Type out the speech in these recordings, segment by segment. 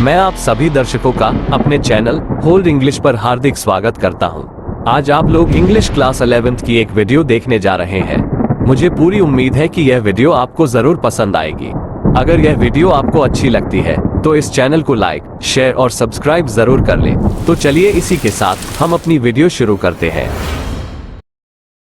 मैं आप सभी दर्शकों का अपने चैनल होल्ड इंग्लिश पर हार्दिक स्वागत करता हूं। आज आप लोग इंग्लिश क्लास 11th की एक वीडियो देखने जा रहे हैं। मुझे पूरी उम्मीद है कि यह वीडियो आपको जरूर पसंद आएगी। अगर यह वीडियो आपको अच्छी लगती है तो इस चैनल को लाइक, शेयर और सब्सक्राइब जरूर कर लें। तो चलिए इसी के साथ हम अपनी वीडियो शुरू करते हैं।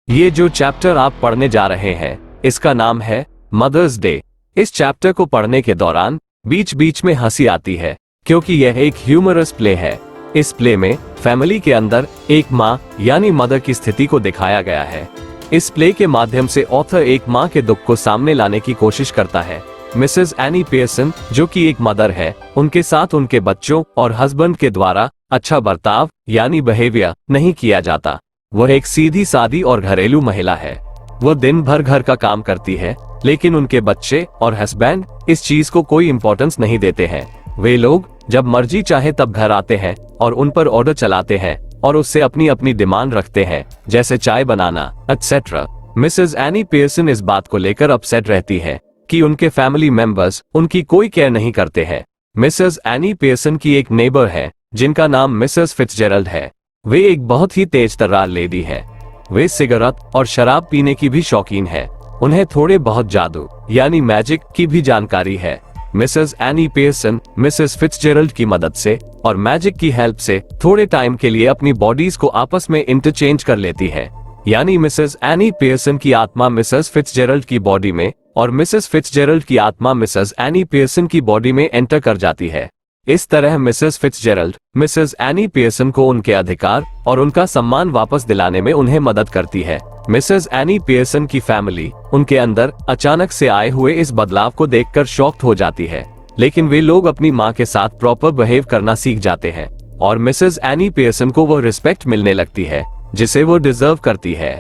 ये जो चैप्टर आप पढ़ने जा रहे हैं इसका नाम है मदर्स डे। इस चैप्टर को पढ़ने के दौरान बीच बीच में हंसी आती है क्योंकि यह एक ह्यूमरस प्ले है। इस प्ले में फैमिली के अंदर एक माँ यानी मदर की स्थिति को दिखाया गया है। इस प्ले के माध्यम से ऑथर एक माँ के दुख को सामने लाने की कोशिश करता है। मिसेस एनी पियर्सन जो कि एक मदर है, उनके साथ उनके बच्चों और हस्बैंड के द्वारा अच्छा बर्ताव यानी बिहेवियर नहीं किया जाता। वह एक सीधी सादी और घरेलू महिला है। वह दिन भर घर का काम करती है, लेकिन उनके बच्चे और हस्बैंड इस चीज को कोई इम्पोर्टेंस नहीं देते हैं। वे लोग जब मर्जी चाहे तब घर आते हैं और उन पर ऑर्डर चलाते हैं और उससे अपनी अपनी डिमांड रखते हैं, जैसे चाय बनाना एटसेट्रा। मिसेस एनी पियर्सन इस बात को लेकर अपसेट रहती है कि उनके फैमिली मेंबर्स उनकी कोई केयर नहीं करते हैं। मिसेस एनी पियर्सन की एक नेबर है जिनका नाम मिसेस फिट्जजेरल्ड है। वे एक बहुत ही तेज तर्रार लेडी है। वे सिगरेट और शराब पीने की भी शौकीन है। उन्हें थोड़े बहुत जादू यानी मैजिक की भी जानकारी है। मिसेस एनी पियर्सन मिसेस फिट्जजेरल्ड की मदद से और मैजिक की हेल्प से थोड़े टाइम के लिए अपनी बॉडीज को आपस में इंटरचेंज कर लेती है। यानी मिसेस एनी पियर्सन की आत्मा मिसेस फिट्जजेरल्ड की बॉडी में और मिसेस फिट्जजेरल्ड की आत्मा मिसेस एनी पियर्सन की बॉडी में एंटर कर जाती है। इस तरह मिसेस फिट्जजेरल्ड मिसेस एनी पियर्सन को उनके अधिकार और उनका सम्मान वापस दिलाने में उन्हें मदद करती है। मिसेस एनी पियर्सन की फैमिली उनके अंदर अचानक से आए हुए इस बदलाव को देखकर शॉक्ड हो जाती है, लेकिन वे लोग अपनी माँ के साथ प्रॉपर बिहेव करना सीख जाते हैं और मिसेस एनी पियर्सन को वो रिस्पेक्ट मिलने लगती है जिसे वो डिजर्व करती है।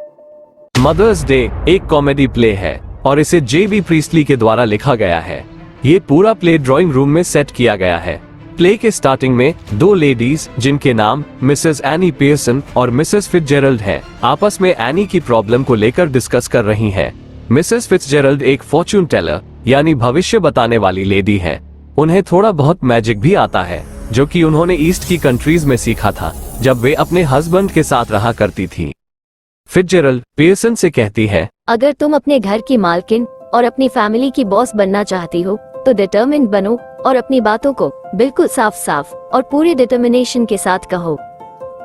मदर्स डे एक कॉमेडी प्ले है और इसे जे.बी. प्रीस्टली के द्वारा लिखा गया है। ये पूरा प्ले ड्राइंग रूम में सेट किया गया है। प्ले के स्टार्टिंग में दो लेडीज जिनके नाम मिसेस एनी पियर्सन और मिसेस फिट्जजेरल्ड हैं, आपस में एनी की प्रॉब्लम को लेकर डिस्कस कर रही हैं। मिसेस फिट्जजेरल्ड एक फॉर्च्यून टेलर यानी भविष्य बताने वाली लेडी है। उन्हें थोड़ा बहुत मैजिक भी आता है जो कि उन्होंने ईस्ट की कंट्रीज में सीखा था जब वे अपने हस्बैंड के साथ रहा करती थी। फिट्जजेरल्ड पियर्सन से कहती है, अगर तुम अपने घर की मालकिन और अपनी फैमिली की बॉस बनना चाहती हो तो डिटर्मिन्ड बनो और अपनी बातों को बिल्कुल साफ साफ और पूरे डिटर्मिनेशन के साथ कहो।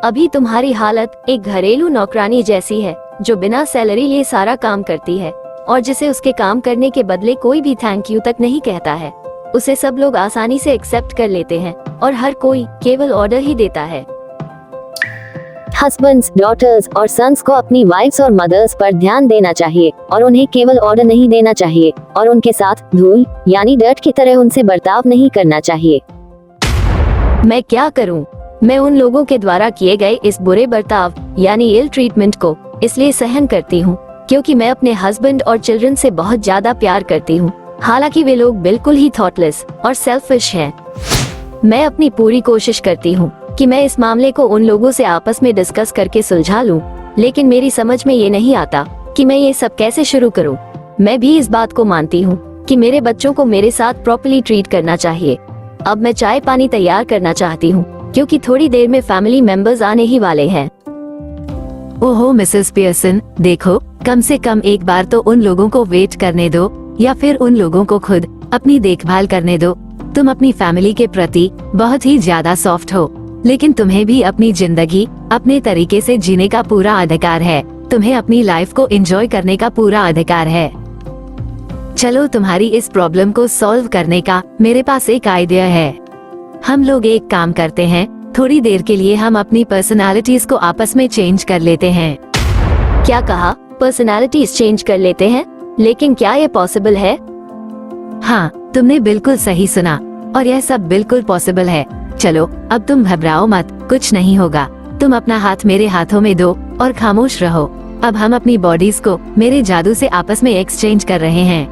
अभी तुम्हारी हालत एक घरेलू नौकरानी जैसी है जो बिना सैलरी लिए सारा काम करती है और जिसे उसके काम करने के बदले कोई भी थैंक यू तक नहीं कहता है। उसे सब लोग आसानी से एक्सेप्ट कर लेते हैं और हर कोई केवल ऑर्डर ही देता है। हस्बैंड्स, डॉटर्स और सन्स को अपनी वाइफ्स और मदर्स पर ध्यान देना चाहिए और उन्हें केवल ऑर्डर नहीं देना चाहिए और उनके साथ धूल यानी डर्ट की तरह उनसे बर्ताव नहीं करना चाहिए। मैं क्या करूं? मैं उन लोगों के द्वारा किए गए इस बुरे बर्ताव यानी इल ट्रीटमेंट को इसलिए सहन करती हूं क्योंकि मैं अपने हस्बैंड और चिल्ड्रन से बहुत ज्यादा प्यार करती हूं, हालांकि वे लोग बिल्कुल ही थॉटलेस और सेल्फिश हैं। मैं अपनी पूरी कोशिश करती हूँ कि मैं इस मामले को उन लोगों से आपस में डिस्कस करके सुलझा लूं, लेकिन मेरी समझ में ये नहीं आता कि मैं ये सब कैसे शुरू करूं। मैं भी इस बात को मानती हूं कि मेरे बच्चों को मेरे साथ प्रॉपर्ली ट्रीट करना चाहिए। अब मैं चाय पानी तैयार करना चाहती हूं क्योंकि थोड़ी देर में फैमिली मेंबर्स आने ही वाले हैं। ओहो मिसेस पियर्सन, देखो कम से कम एक बार तो उन लोगों को वेट करने दो या फिर उन लोगों को खुद अपनी देखभाल करने दो। तुम अपनी फैमिली के प्रति बहुत ही ज्यादा सॉफ्ट हो, लेकिन तुम्हें भी अपनी जिंदगी अपने तरीके से जीने का पूरा अधिकार है। तुम्हें अपनी लाइफ को एंजॉय करने का पूरा अधिकार है। चलो तुम्हारी इस प्रॉब्लम को सॉल्व करने का मेरे पास एक आइडिया है। हम लोग एक काम करते हैं, थोड़ी देर के लिए हम अपनी पर्सनालिटीज को आपस में चेंज कर लेते हैं। क्या कहा? पर्सनालिटीज चेंज कर लेते हैं? लेकिन क्या ये पॉसिबल है? हाँ, तुमने बिल्कुल सही सुना और यह सब बिल्कुल पॉसिबल है। चलो अब तुम घबराओ मत, कुछ नहीं होगा। तुम अपना हाथ मेरे हाथों में दो और खामोश रहो। अब हम अपनी बॉडीज को मेरे जादू से आपस में एक्सचेंज कर रहे हैं।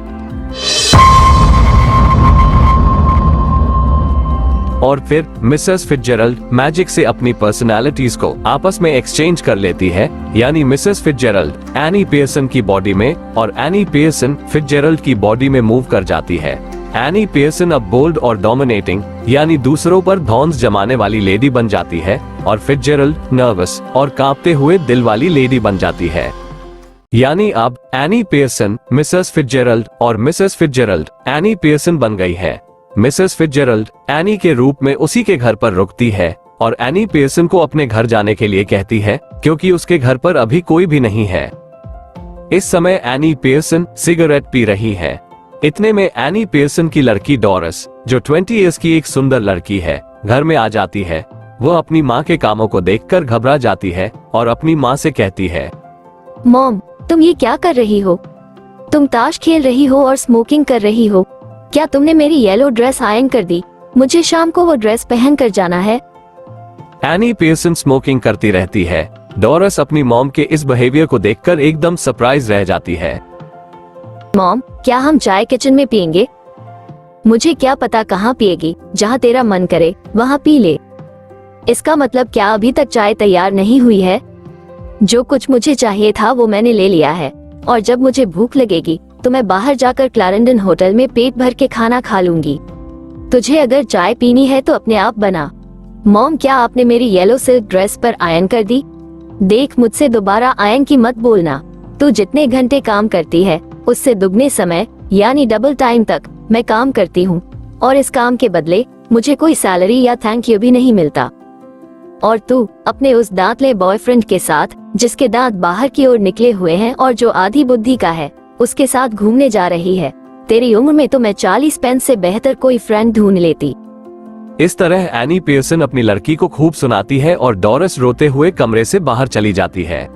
और फिर मिसेस फिट्जजेरल्ड मैजिक से अपनी पर्सनालिटीज को आपस में एक्सचेंज कर लेती है, यानी मिसेस फिट्जजेरल्ड एनी पियर्सन की बॉडी में और एनी पियर्सन फिट्जजेरल्ड की बॉडी में मूव कर जाती है। एनी पियर्सन अब बोल्ड और डोमिनेटिंग यानी दूसरों पर धौंस जमाने वाली लेडी बन जाती है और फिट्जजेरल्ड नर्वस और कांपते हुए दिल वाली लेडी बन जाती है। यानी अब एनी पियर्सन मिसेस फिट्जजेरल्ड और मिसेस फिट्जजेरल्ड एनी पियर्सन बन गई है। मिसेस फिट्जजेरल्ड एनी के रूप में उसी के घर पर रुकती है और एनी पियर्सन को अपने घर जाने के लिए कहती है क्योंकि उसके घर पर अभी कोई भी नहीं है। इस समय एनी पियर्सन सिगरेट पी रही है। इतने में एनी पियर्सन की लड़की डोरिस, जो 20 इयर्स की एक सुंदर लड़की है, घर में आ जाती है। वो अपनी माँ के कामों को देखकर घबरा जाती है और अपनी माँ से कहती है, मॉम, तुम ये क्या कर रही हो? तुम ताश खेल रही हो और स्मोकिंग कर रही हो। क्या तुमने मेरी येलो ड्रेस आयरन कर दी? मुझे शाम को वो ड्रेस पहन कर जाना है। एनी पियर्सन स्मोकिंग करती रहती है। डोरिस अपनी मॉम के इस बिहेवियर को देखकर एकदम सरप्राइज रह जाती है। मॉम, क्या हम चाय किचन में पियेंगे? मुझे क्या पता कहाँ पिएगी, जहाँ तेरा मन करे वहाँ पी ले। इसका मतलब क्या अभी तक चाय तैयार नहीं हुई है? जो कुछ मुझे चाहिए था वो मैंने ले लिया है और जब मुझे भूख लगेगी तो मैं बाहर जाकर क्लारेंडन होटल में पेट भर के खाना खा लूंगी। तुझे अगर चाय पीनी है तो अपने आप बना। मॉम, क्या आपने मेरी येलो सिल्क ड्रेस पर आयरन कर दी? देख, मुझसे दोबारा आयरन की मत बोलना। तू जितने घंटे काम करती है उससे दुगने समय यानी डबल टाइम तक मैं काम करती हूँ और इस काम के बदले मुझे कोई सैलरी या थैंक यू भी नहीं मिलता। और तू अपने उस दांतले बॉयफ्रेंड के साथ, जिसके दांत बाहर की ओर निकले हुए हैं और जो आधी बुद्धि का है, उसके साथ घूमने जा रही है। तेरी उम्र में तो मैं 40 पेन से बेहतर कोई फ्रेंड ढूंढ लेती। इस तरह एनी पियर्सन अपनी लड़की को खूब सुनाती है और डोरिस रोते हुए कमरे से बाहर चली जाती है।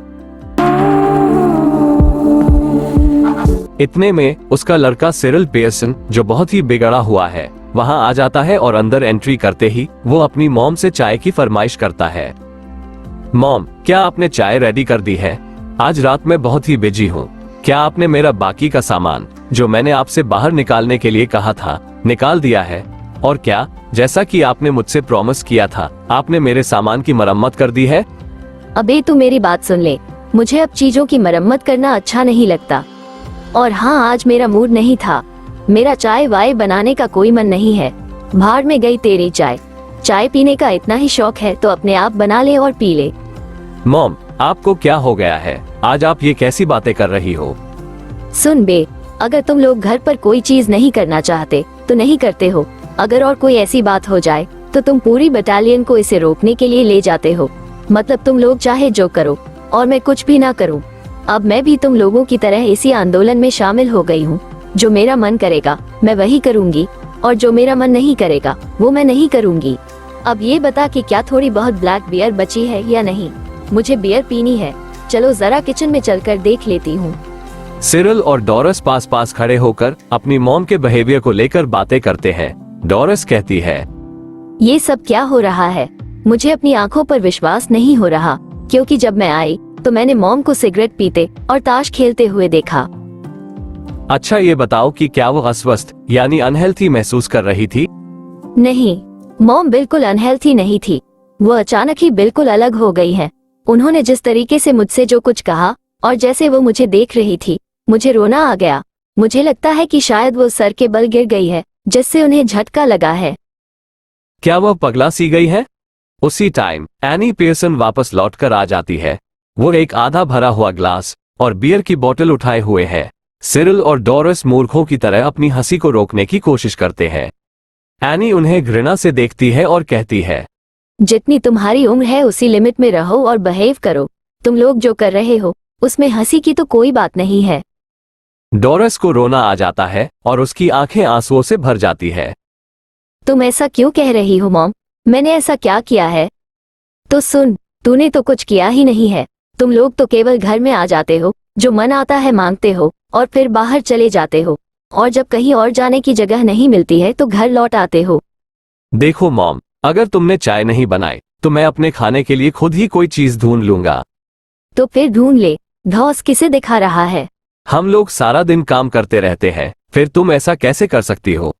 इतने में उसका लड़का सिरिल पियर्सन, जो बहुत ही बिगड़ा हुआ है, वहां आ जाता है और अंदर एंट्री करते ही वो अपनी मॉम से चाय की फरमाइश करता है। मॉम, क्या आपने चाय रेडी कर दी है? आज रात में बहुत ही बिजी हूँ। क्या आपने मेरा बाकी का सामान, जो मैंने आपसे बाहर निकालने के लिए कहा था, निकाल दिया है? और क्या, जैसा कि आपने मुझसे प्रॉमिस किया था, आपने मेरे सामान की मरम्मत कर दी है? अबे तू मेरी बात सुन ले, मुझे अब चीजों की मरम्मत करना अच्छा नहीं लगता। और हाँ, आज मेरा मूड नहीं था। मेरा चाय वाय बनाने का कोई मन नहीं है। भाड़ में गई तेरी चाय। चाय पीने का इतना ही शौक है तो अपने आप बना ले और पी ले। मॉम, आपको क्या हो गया है? आज आप ये कैसी बातें कर रही हो? सुन बे, अगर तुम लोग घर पर कोई चीज नहीं करना चाहते तो नहीं करते हो। अगर और कोई ऐसी बात हो जाए तो तुम पूरी बटालियन को इसे रोकने के लिए ले जाते हो। मतलब तुम लोग चाहे जो करो और मैं कुछ भी ना करूं। अब मैं भी तुम लोगों की तरह इसी आंदोलन में शामिल हो गई हूँ। जो मेरा मन करेगा मैं वही करूंगी और जो मेरा मन नहीं करेगा वो मैं नहीं करूंगी। अब ये बता कि क्या थोड़ी बहुत ब्लैक बियर बची है या नहीं? मुझे बियर पीनी है। चलो जरा किचन में चलकर देख लेती हूँ। सिरिल और डोरिस पास पास खड़े होकर अपनी मॉम के बिहेवियर को लेकर बातें करते हैं। डोरिस कहती है, ये सब क्या हो रहा है? मुझे अपनी आंखों पर विश्वास नहीं हो रहा, क्योंकि जब मैं आई तो मैंने मॉम को सिगरेट पीते और ताश खेलते हुए देखा। अच्छा ये बताओ कि क्या वो अस्वस्थ यानी अनहेल्थी महसूस कर रही थी? नहीं, मॉम बिल्कुल अनहेल्थी नहीं थी। वो अचानक ही बिल्कुल अलग हो गई है। उन्होंने जिस तरीके से मुझसे जो कुछ कहा और जैसे वो मुझे देख रही थी, मुझे रोना आ गया। मुझे लगता है कि शायद वो सर के बल गिर गई है, जिससे उन्हें झटका लगा है। क्या वह पगला सी गई है? उसी टाइम एनी पियर्सन वापस लौटकर आ जाती है। वो एक आधा भरा हुआ ग्लास और बियर की बोतल उठाए हुए है। सिरिल और डोरिस मूर्खों की तरह अपनी हंसी को रोकने की कोशिश करते हैं। एनी उन्हें घृणा से देखती है और कहती है, जितनी तुम्हारी उम्र है उसी लिमिट में रहो और बिहेव करो। तुम लोग जो कर रहे हो उसमें हंसी की तो कोई बात नहीं है। डोरिस को रोना आ जाता है और उसकी आंखें आंसुओं से भर जाती है। तुम ऐसा क्यों कह रही हो मॉम? मैंने ऐसा क्या किया है? तो सुन, तूने तो कुछ किया ही नहीं है। तुम लोग तो केवल घर में आ जाते हो, जो मन आता है मांगते हो और फिर बाहर चले जाते हो, और जब कहीं और जाने की जगह नहीं मिलती है तो घर लौट आते हो। देखो मॉम, अगर तुमने चाय नहीं बनाई तो मैं अपने खाने के लिए खुद ही कोई चीज ढूंढ लूंगा। तो फिर ढूंढ ले। धौस किसे दिखा रहा है? हम लोग सारा दिन काम करते रहते हैं, फिर तुम ऐसा कैसे कर सकती हो?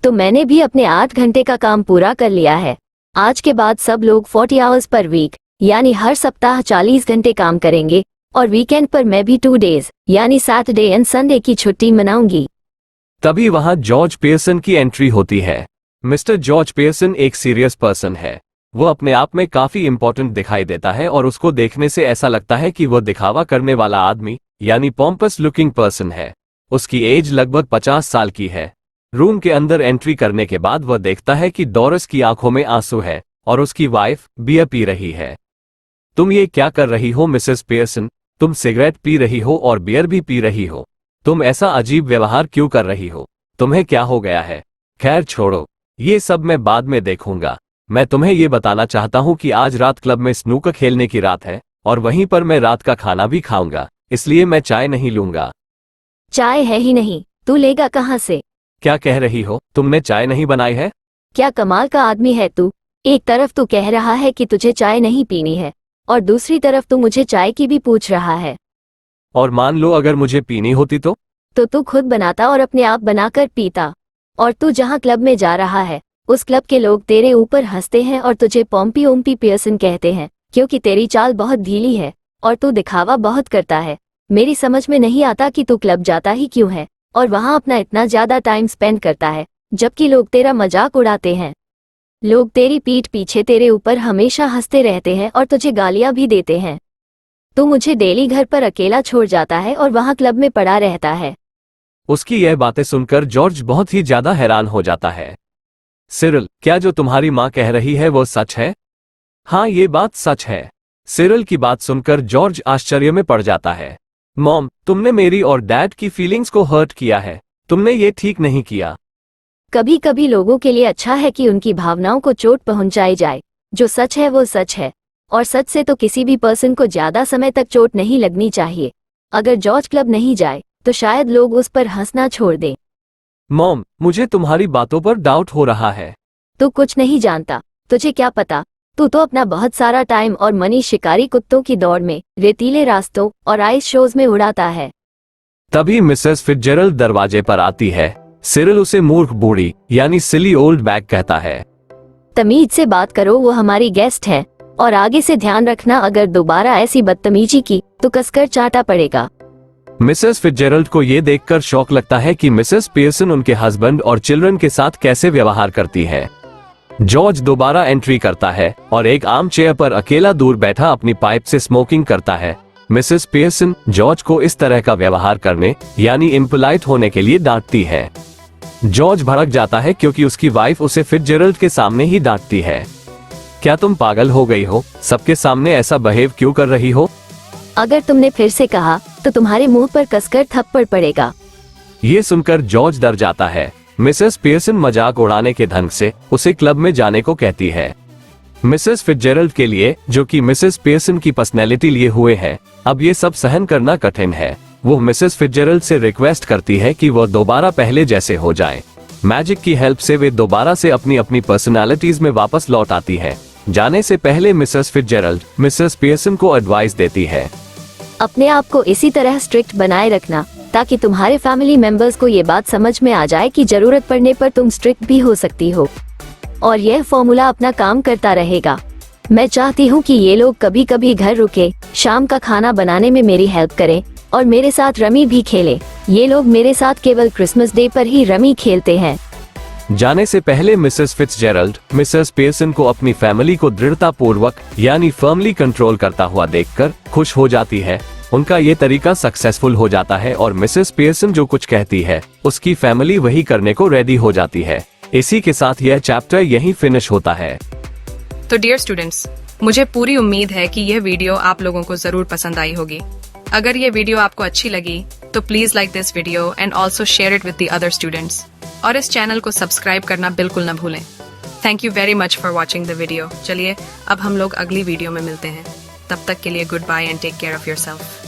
तो मैंने भी अपने 8 घंटे का काम पूरा कर लिया है। आज के बाद सब लोग 40 आवर्स पर वीक यानी हर सप्ताह 40 घंटे काम करेंगे और वीकेंड पर मैं भी 2 डेज यानी सैटरडे एंड संडे की छुट्टी मनाऊंगी। तभी वहां जॉर्ज पियर्सन की एंट्री होती है। मिस्टर जॉर्ज पियर्सन एक सीरियस पर्सन है। वो अपने आप में काफी इंपॉर्टेंट दिखाई देता है और उसको देखने से ऐसा लगता है कि वो दिखावा करने वाला आदमी यानी पॉम्पस लुकिंग पर्सन है। उसकी एज लगभग 50 साल की है। रूम के अंदर एंट्री करने के बाद वह देखता है कि डोरिस की आंखों में आंसू है और उसकी वाइफ बियर पी रही है। तुम ये क्या कर रही हो मिसेस पियर्सन? तुम सिगरेट पी रही हो और बियर भी पी रही हो। तुम ऐसा अजीब व्यवहार क्यों कर रही हो? तुम्हें क्या हो गया है? खैर छोड़ो, ये सब मैं बाद में देखूंगा। मैं तुम्हें ये बताना चाहता हूँ कि आज रात क्लब में स्नूकर खेलने की रात है और वहीं पर मैं रात का खाना भी खाऊंगा, इसलिए मैं चाय नहीं लूंगा। चाय है ही नहीं, तू लेगा कहाँ से? क्या कह रही हो? तुमने चाय नहीं बनाई है? क्या कमाल का आदमी है तू। एक तरफ तू कह रहा है कि तुझे चाय नहीं पीनी है और दूसरी तरफ तू मुझे चाय की भी पूछ रहा है। और मान लो अगर मुझे पीनी होती तो तू खुद बनाता और अपने आप बनाकर पीता। और तू जहाँ क्लब में जा रहा है उस क्लब के लोग तेरे ऊपर हंसते हैं और तुझे पॉम्पी ओम्पी पियर्सन कहते हैं, क्योंकि तेरी चाल बहुत ढीली है और तू दिखावा बहुत करता है। मेरी समझ में नहीं आता कि तू क्लब जाता ही क्यों है और वहाँ अपना इतना ज्यादा टाइम स्पेंड करता है, जबकि लोग तेरा मजाक उड़ाते हैं। लोग तेरी पीठ पीछे तेरे ऊपर हमेशा हंसते रहते हैं और तुझे गालियां भी देते हैं। तू मुझे डेली घर पर अकेला छोड़ जाता है और वहाँ क्लब में पड़ा रहता है। उसकी यह बातें सुनकर जॉर्ज बहुत ही ज्यादा हैरान हो जाता है। सिरिल, क्या जो तुम्हारी माँ कह रही है वो सच है? हाँ, ये बात सच है। सिरिल की बात सुनकर जॉर्ज आश्चर्य में पड़ जाता है। मॉम, तुमने मेरी और डैड की फीलिंग्स को हर्ट किया है। तुमने ये ठीक नहीं किया। कभी कभी लोगों के लिए अच्छा है कि उनकी भावनाओं को चोट पहुंचाई जाए। जो सच है वो सच है और सच से तो किसी भी पर्सन को ज्यादा समय तक चोट नहीं लगनी चाहिए। अगर जॉर्ज क्लब नहीं जाए तो शायद लोग उस पर हंसना छोड़ दें। मॉम, मुझे तुम्हारी बातों पर डाउट हो रहा है। तू कुछ नहीं जानता, तुझे क्या पता। तू तो अपना बहुत सारा टाइम और मनी शिकारी कुत्तों की दौड़ में, रेतीले रास्तों और आइस शोज में उड़ाता है। तभी मिसेस फिट्जरल्ड दरवाजे पर आती है। सिरिल उसे मूर्ख बूढ़ी यानी सिली ओल्ड बैग कहता है। तमीज से बात करो, वो हमारी गेस्ट है और आगे से ध्यान रखना, अगर दोबारा ऐसी बदतमीजी की तो कसकर चाटा पड़ेगा। मिसेस फिट्जरल्ड को ये देखकर शौक लगता है कि मिसेस पियर्सन उनके हस्बैंड और चिल्ड्रन के साथ कैसे व्यवहार करती है। जॉर्ज दोबारा एंट्री करता है और एक आर्म चेयर पर अकेला दूर बैठा अपनी पाइप से स्मोकिंग करता है। मिसेस पियर्सन जॉर्ज को इस तरह का व्यवहार करने यानी इम्पोलाइट होने के लिए डांटती है। जॉर्ज भड़क जाता है क्योंकि उसकी वाइफ उसे फिट्जरल्ड के सामने ही डांटती है। क्या तुम पागल हो गई हो? सबके सामने ऐसा बिहेव क्यों कर रही हो? अगर तुमने फिर से कहा तो तुम्हारे मुंह पर कसकर थप्पड़ पड़ेगा। ये सुनकर जॉर्ज डर जाता है। मिसेस पियर्सन मजाक उड़ाने के ढंग से उसे क्लब में जाने को कहती है। मिसेस फिट्जरल्ड के लिए, जो कि मिसेस पियर्सन की पर्सनैलिटी लिए हुए है, अब ये सब सहन करना कठिन है। वो मिसेस फिट्जरल्ड से रिक्वेस्ट करती है कि वो दोबारा पहले जैसे हो जाएं। मैजिक की हेल्प से वे दोबारा से अपनी अपनी पर्सनालिटीज में वापस लौट आती है। जाने से पहले मिसेस फिट्जरल्ड मिसेस पियर्सन को एडवाइस देती है, अपने आप को इसी तरह स्ट्रिक्ट बनाए रखना ताकि तुम्हारे फैमिली मेंबर्स को ये बात समझ में आ जाए कि जरूरत पड़ने पर तुम स्ट्रिक्ट भी हो सकती हो और यह फॉर्मूला अपना काम करता रहेगा। मैं चाहती हूँ कि ये लोग कभी कभी घर रुके, शाम का खाना बनाने में मेरी हेल्प करें और मेरे साथ रमी भी खेले। ये लोग मेरे साथ केवल क्रिसमस डे पर ही रमी खेलते हैं। जाने से पहले मिसेस फिट्जरल्ड मिसेस पियर्सन को अपनी फैमिली को दृढ़ता पूर्वक यानी फर्मली कंट्रोल करता हुआ देखकर खुश हो जाती है। उनका ये तरीका सक्सेसफुल हो जाता है और मिसेस पियर्सन जो कुछ कहती है उसकी फैमिली वही करने को रेडी हो जाती है। इसी के साथ यह चैप्टर यहीं फिनिश होता है। तो डियर स्टूडेंट्स, मुझे पूरी उम्मीद है कि यह वीडियो आप लोगों को जरूर पसंद आई होगी। अगर ये वीडियो आपको अच्छी लगी तो please like this video and also share it with the other students और इस चैनल को सब्सक्राइब करना बिल्कुल न भूलें। Thank you very much for watching the video. चलिए अब हम लोग अगली वीडियो में मिलते हैं। तब तक के लिए good bye and take care of yourself.